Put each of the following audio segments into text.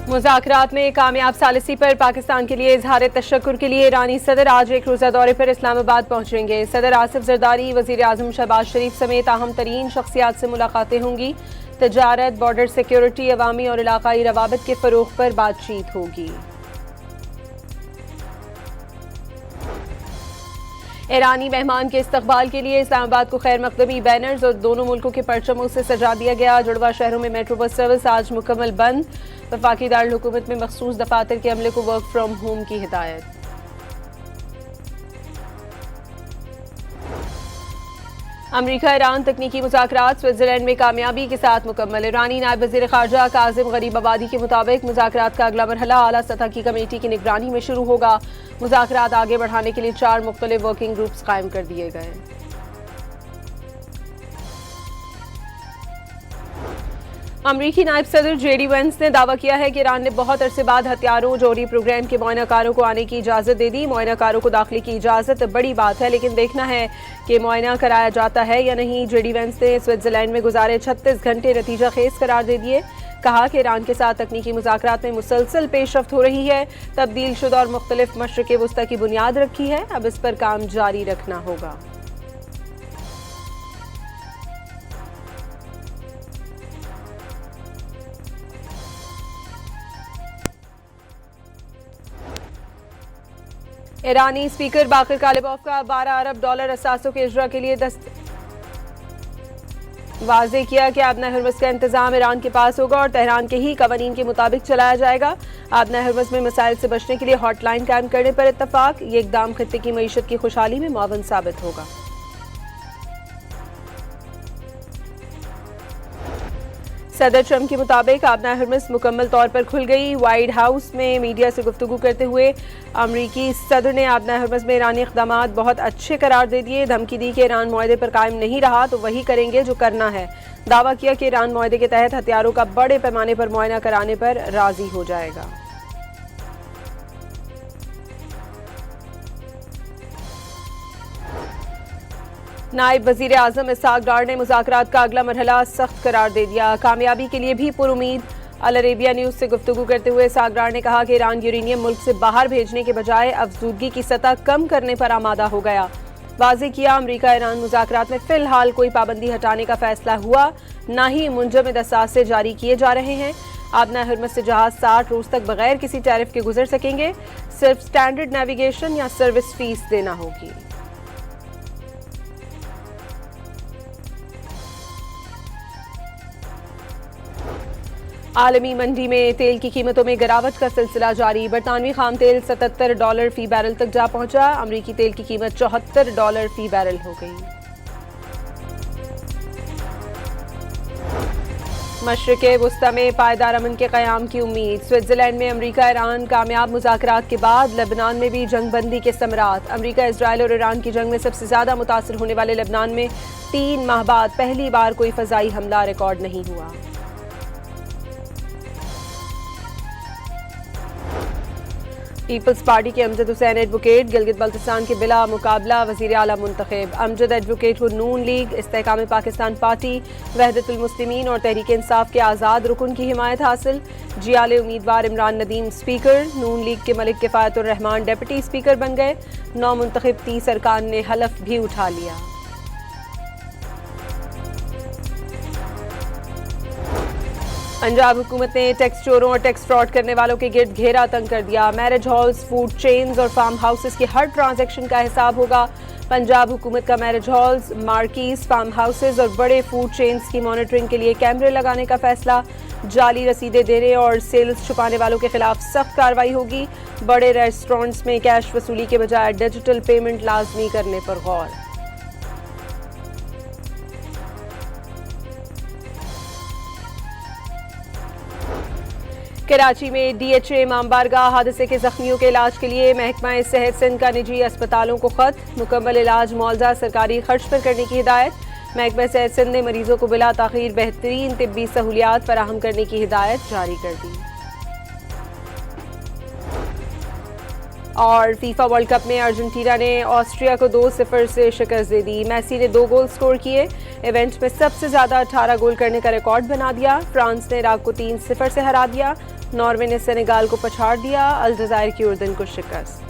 मुज़ाकरात में कामयाब सालिसी पर पाकिस्तान के लिए इजहार तशक्कुर के लिए ईरानी सदर आज एक रोज़ा दौरे पर इस्लामाबाद पहुंचेंगे। सदर आसिफ जरदारी, वज़ीर आज़म शहबाज शरीफ समेत अहम तरीन शख्सियात से मुलाकातें होंगी। तजारत, बॉर्डर सिक्योरिटी, अवामी और इलाकाई रवाबित के फ़रोग़ पर बातचीत होगी। ईरानी मेहमान के इस्तकबाल के लिए इस्लामाबाद को खैर मकदमी बैनर्स और दोनों मुल्कों के परचमों से सजा दिया गया। जुड़वा शहरों में मेट्रो बस सर्विस आज मुकम्मल बंद। वफाकी दारुल हुकूमत में मखसूस दफातर के अमले को वर्क फ्राम होम की हिदायत। अमरीका ईरान तकनीकी मुज़ाकरात स्विट्ज़रलैंड में कामयाबी के साथ मुकम्मल। ईरानी नायब वज़ीर ख़ारजा काज़िम गरीबाबादी के मुताबिक मुज़ाकरात का अगला मरहला आला सतह की कमेटी की निगरानी में शुरू होगा। मुज़ाकरात आगे बढ़ाने के लिए 4 मुख्तलिफ वर्किंग ग्रुप्स कायम कर दिए गए। अमरीकी नायब सदर जेडी वेंस ने दावा किया है कि ईरान ने बहुत अरसे बाद हथियारों जोहरी प्रोग्राम के मुआयनाकारों को आने की इजाज़त दे दी। मुआयनाकारों को दाखिले की इजाज़त बड़ी बात है, लेकिन देखना है कि मुआयना कराया जाता है या नहीं। जेडी वेंस ने स्विट्ज़रलैंड में गुजारे 36 घंटे नतीजा खेज करार दे दिए। कहा कि ईरान के साथ तकनीकी मुज़ाकरात में मुसलसल पेशरफ्त हो रही है। तब्दील शुदा और मुख्तलिफ मशरिक़ वुस्ता की बुनियाद रखी है, अब इस पर काम जारी रखना होगा। ईरानी स्पीकर बाकर कालिबॉफ का $12 अरब असासों के इजरा के लिए वाज़े किया कि आबना हर्मस का इंतजाम ईरान के पास होगा और तेहरान के ही कवानीन के मुताबिक चलाया जाएगा। आबना हर्मस में मसाइल से बचने के लिए हॉटलाइन कायम करने पर इत्तफाक। ये इकदाम खित्ते की मईशत की खुशहाली में मुआवन साबित होगा। सदर ट्रंप के मुताबिक आबना हर्मस मुकम्मल तौर पर खुल गई। व्हाइट हाउस में मीडिया से गुफ्तगू करते हुए अमरीकी सदर ने आबना हर्मस में ईरानी इक़दामात बहुत अच्छे करार दे दिए। धमकी दी कि ईरान मुआहदे पर कायम नहीं रहा तो वही करेंगे जो करना है। दावा किया कि ईरान मुआहदे के तहत हथियारों का बड़े पैमाने पर मुआयना कराने पर राजी हो जाएगा। नायब वज़ीर आज़म इसहाक डार ने मुज़ाकरात का अगला मरहला सख्त करार दे दिया। कामयाबी के लिए भी पुरुमीद। अल अरेबिया न्यूज़ से गुफ्तगू करते हुए इसहाक डार ने कहा कि ईरान यूरेनियम मुल्क से बाहर भेजने के बजाय अफजूदगी की सतह कम करने पर आमादा हो गया। वाज़े किया अमरीका ईरान मुज़ाकरात में फ़िलहाल कोई पाबंदी हटाने का फैसला हुआ, न ही मुंजमद असासे जारी किए जा रहे हैं। आबना हर्मस से जहाज 60 रोज़ तक बगैर किसी टैरिफ के गुजर सकेंगे। सिर्फ स्टैंडर्ड नेविगेशन या सर्विस फीस देना होगी। आलमी मंडी में तेल की कीमतों में गिरावट का सिलसिला जारी। बरतानवी खाम तेल $77 फी बैरल तक जा पहुंचा। अमरीकी तेल की कीमत $74 फी बैरल हो गई। मशरिक़े वुस्ता में पायदार अमन के क़याम की उम्मीद। स्विट्ज़रलैंड में अमरीका ईरान कामयाब मुज़ाकरात के बाद लेबनान में भी जंगबंदी के समरात। अमरीका, इजराइल और ईरान की जंग में सबसे ज़्यादा मुतासर होने वाले लेबनान में 3 माह बाद पहली बार कोई फ़ज़ाई हमला रिकॉर्ड नहीं हुआ। पीपल्स पार्टी के अमजद हुसैन एडवोकेट गिलगित बल्तिस्तान के बिला मुकाबला वज़ीर आला मुंतखब। अमजद एडवोकेट को नून लीग, इस्तेहकाम पाकिस्तान पार्टी, वहदतुल मुस्लिमीन और तहरीक इंसाफ के आज़ाद रुकन की हिमायत हासिल। जियाले उम्मीदवार इमरान नदीम स्पीकर। नून लीग के मलिक किफ़ायतुर रहमान डिप्टी स्पीकर बन गए। 9 मुंतखब 30 अरकान ने हलफ भी उठा लिया। पंजाब हुकूमत ने टैक्स चोरों और टैक्स फ्रॉड करने वालों के गिर्द घेरा तंग कर दिया। मैरिज हॉल्स, फूड चेन्स और फार्म हाउसेस के हर ट्रांजैक्शन का हिसाब होगा। पंजाब हुकूमत का marriage halls, marquees, farm houses और बड़े फूड चेन्स की मॉनिटरिंग के लिए कैमरे लगाने का फैसला। जाली रसीदें देने और सेल्स छुपाने वालों के खिलाफ सख्त कार्रवाई होगी। बड़े रेस्टोरेंट्स में कैश वसूली के बजाय डिजिटल पेमेंट लाजमी करने पर गौर। कराची में DHA इमामबारगाह हादसे के जख्मियों के इलाज के लिए महकमा सेहत सिंध का निजी अस्पतालों को खत। मुकम्मल इलाज मुआवजा सरकारी खर्च पर करने की हिदायत। महकमा सेहत सिंध ने मरीजों को बिला ताखीर बेहतरीन तिब्बी सहूलियात फराहम करने की हिदायत जारी कर दी। और फीफा वर्ल्ड कप में अर्जेंटीना ने ऑस्ट्रिया को 2-0 से शिकस्त दे दी। मेसी ने 2 गोल स्कोर किए। इवेंट में सबसे ज्यादा 18 गोल करने का रिकॉर्ड बना दिया। फ्रांस ने इराक को 3-0 से हरा दिया। नॉर्वे ने सेनेगाल को पछाड़ दिया, अल्जायर की उर्दन को शिकस्त।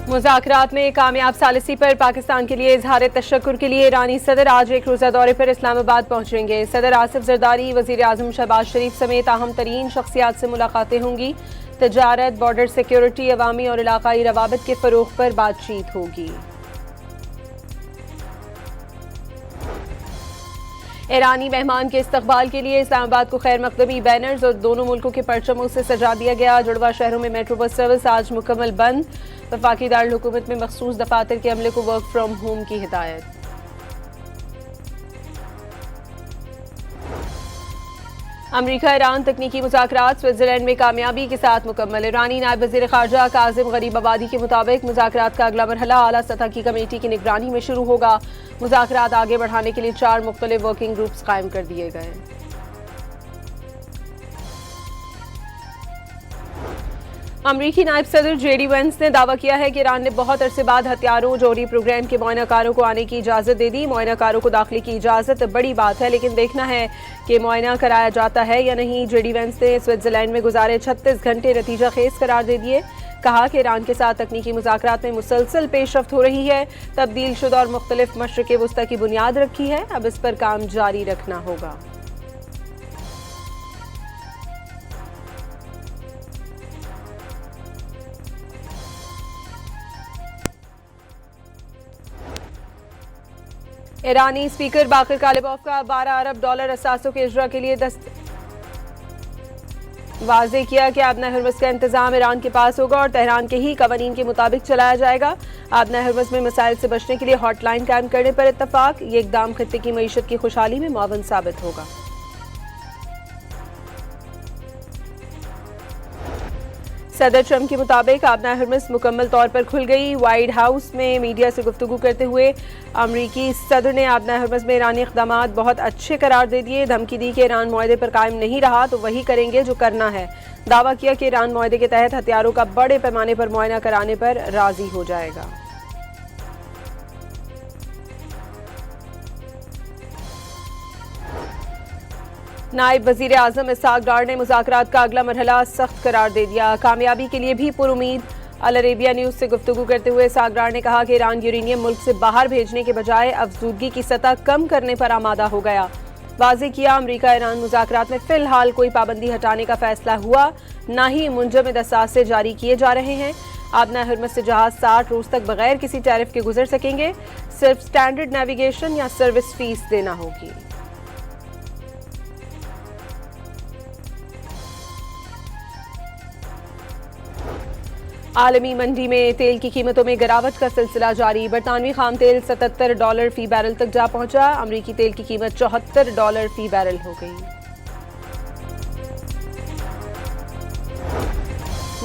मुज़ाकरात में कामयाब सालिसी पर पाकिस्तान के लिए इजहार तशक्कुर के लिए ईरानी सदर आज एक रोज़ा दौरे पर इस्लामाबाद पहुंचेंगे। सदर आसिफ जरदारी, वज़ीर आज़म शहबाज शरीफ समेत अहम तरीन शख्सियात से मुलाकातें होंगी। तजारत, बॉर्डर सिक्योरिटी, अवामी और इलाकाई रवाबित के फ़रोग़ पर बातचीत होगी। ईरानी मेहमान के इस्तकबाल के लिए इस्लामाबाद को खैर मकदमी बैनर्स और दोनों मुल्कों के परचमों से सजा दिया गया। जुड़वा शहरों में मेट्रो बस सर्विस आज मुकम्मल बंद। वफाकी दारुल हुकूमत में मखसूस दफातर के अमले को वर्क फ्राम होम की हिदायत। अमरीका ईरान तकनीकी मुज़ाकरात स्विट्जरलैंड में कामयाबी के साथ मुकम्मल। ईरानी नायब वज़ीर ख़ारजा काज़िम गरीबाबादी के मुताबिक मुज़ाकरात का अगला मरहला आला सतह की कमेटी की निगरानी में शुरू होगा। मुज़ाकरात आगे बढ़ाने के लिए 4 मुख्तलिफ वर्किंग ग्रुप्स कायम कर दिए गए। अमरीकी नायब सदर जेडी वेंस ने दावा किया है कि ईरान ने बहुत अरसे बाद हथियारों जोहरी प्रोग्राम के मुआयनाकारों को आने की इजाज़त दे दी। मुआयनाकारों को दाखिले की इजाज़त बड़ी बात है, लेकिन देखना है कि मुआयना कराया जाता है या नहीं। जेडी वेंस ने स्विट्जरलैंड में गुजारे 36 घंटे नतीजा खेज करार दे दिए। कहा कि ईरान के साथ तकनीकी मुज़ाकरात में मुसलसल पेशरफ्त हो रही है। तब्दील शुदा और मुख्तलिफ मशरिक़ वुस्ता की बुनियाद रखी है, अब इस पर काम जारी रखना होगा। ईरानी स्पीकर बाकर कालिबॉफ का $12 अरब असासों के इजरा के लिए वाज़े किया कि आबना हर्मस का इंतजाम ईरान के पास होगा और तेहरान के ही कवानीन के मुताबिक चलाया जाएगा। आबना हर्मस में मसाइल से बचने के लिए हॉटलाइन कायम करने पर इत्तफाक। ये इकदाम खत्ते की मईशत की खुशहाली में मुआवन साबित होगा। सदर ट्रंप के मुताबिक आबना हर्मस मुकम्मल तौर पर खुल गई। व्हाइट हाउस में मीडिया से गुफ्तगू करते हुए अमरीकी सदर ने आबना हर्मस में ईरानी इक़दामात बहुत अच्छे करार दे दिए। धमकी दी कि ईरान मुआहदे पर कायम नहीं रहा तो वही करेंगे जो करना है। दावा किया कि ईरान मुआहदे के तहत हथियारों का बड़े पैमाने पर मुआयना कराने पर राजी हो जाएगा। नायब वज़ीर आज़म इसहाक डार ने मुज़ाकरात का अगला मरहला सख्त करार दे दिया। कामयाबी के लिए भी पुरुमीद। अल अरेबिया न्यूज़ से गुफ्तगू करते हुए इसहाक डार ने कहा कि ईरान यूरेनियम मुल्क से बाहर भेजने के बजाय अफजूदगी की सतह कम करने पर आमादा हो गया। वाज़े किया अमरीका ईरान मुज़ाकरात में फ़िलहाल कोई पाबंदी हटाने का फैसला हुआ, ना ही मुंजमद असासे जारी किए जा रहे हैं। आबना हर्मस से जहाज 60 रोज़ तक बगैर किसी टैरिफ के गुजर सकेंगे। सिर्फ स्टैंडर्ड नेविगेशन या सर्विस फीस देना होगी। आलमी मंडी में तेल की कीमतों में गिरावट का सिलसिला जारी। बरतानवी खाम तेल $77 फी बैरल तक जा पहुंचा। अमरीकी तेल की कीमत $74 फी बैरल हो गई।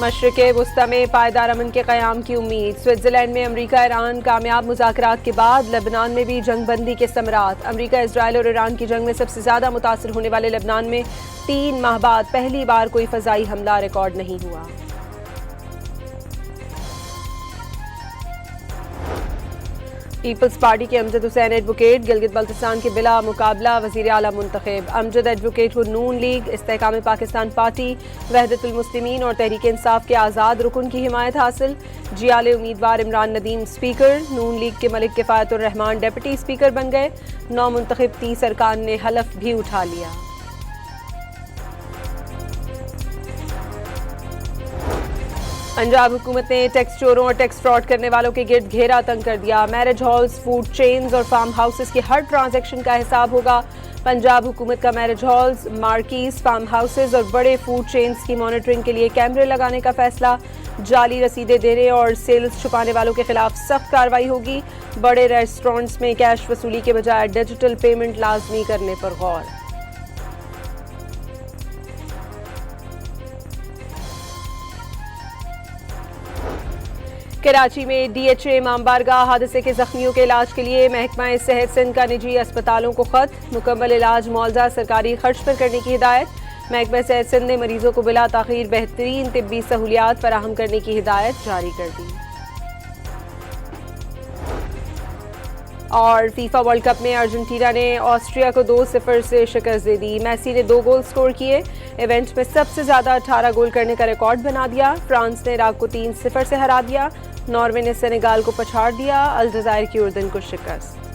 मशरिक़ वुस्ता में पायदार अमन के क़याम की उम्मीद। स्विट्जरलैंड में अमरीका ईरान कामयाब मुज़ाकरात के बाद लेबनान में भी जंग बंदी के समरात। अमरीका इजराइल और ईरान की जंग में सबसे ज़्यादा मुतासर होने वाले लेबनान में 3 माह बाद पहली बार कोई फ़ज़ाई हमला रिकॉर्ड नहीं हुआ। पीपल्स पार्टी के अमजद हुसैन एडवोकेट गिलगित बल्तिस्तान के बिला मुकाबला वज़ीर आला मुंतखब। अमजद एडवोकेट को नून लीग, इस्तेहकाम पाकिस्तान पार्टी, वहदतुल मुस्लिमीन और तहरीक इंसाफ के आज़ाद रुकन की हिमायत हासिल। जियाले उम्मीदवार इमरान नदीम स्पीकर, नून लीग के मलिक किफ़ायतुर रहमान डिप्टी स्पीकर बन गए। 9 मुंतखब 30 अरकान ने हलफ भी उठा लिया। पंजाब हुकूमत ने टैक्स चोरों और टैक्स फ्रॉड करने वालों के गिर्द घेरा तंग कर दिया। मैरिज हॉल्स, फूड चेन्स और फार्म हाउसेस के हर ट्रांजैक्शन का हिसाब होगा। पंजाब हुकूमत का marriage halls, marquees, farm houses और बड़े फूड चेन्स की मॉनिटरिंग के लिए कैमरे लगाने का फैसला। जाली रसीदें देने और सेल्स छुपाने वालों के खिलाफ सख्त कार्रवाई होगी। बड़े रेस्टोरेंट्स में कैश वसूली के बजाय डिजिटल पेमेंट लाजमी करने पर गौर। कराची में DHA इमामबारगाह हादसे के जख्मियों के इलाज के लिए महकमा सेहत सिंध का निजी अस्पतालों को खत। मुकम्मल इलाज मुआवजा सरकारी खर्च पर करने की हिदायत। महकमा सेहत सिंध ने मरीजों को बिला ताखीर बेहतरीन तिब्बी सहूलियात फराहम करने की हिदायत जारी कर दी। और फीफा वर्ल्ड कप में अर्जेंटीना ने ऑस्ट्रिया को 2-0 से शिकस्त दे दी। मेसी ने 2 गोल स्कोर किए। इवेंट में सबसे ज्यादा 18 गोल करने का रिकॉर्ड बना दिया। फ्रांस ने इराक को 3-0 से हरा दिया। नॉर्वे ने सेनेगाल को पछाड़ दिया। अल्जायर की उर्दन को शिकस्त।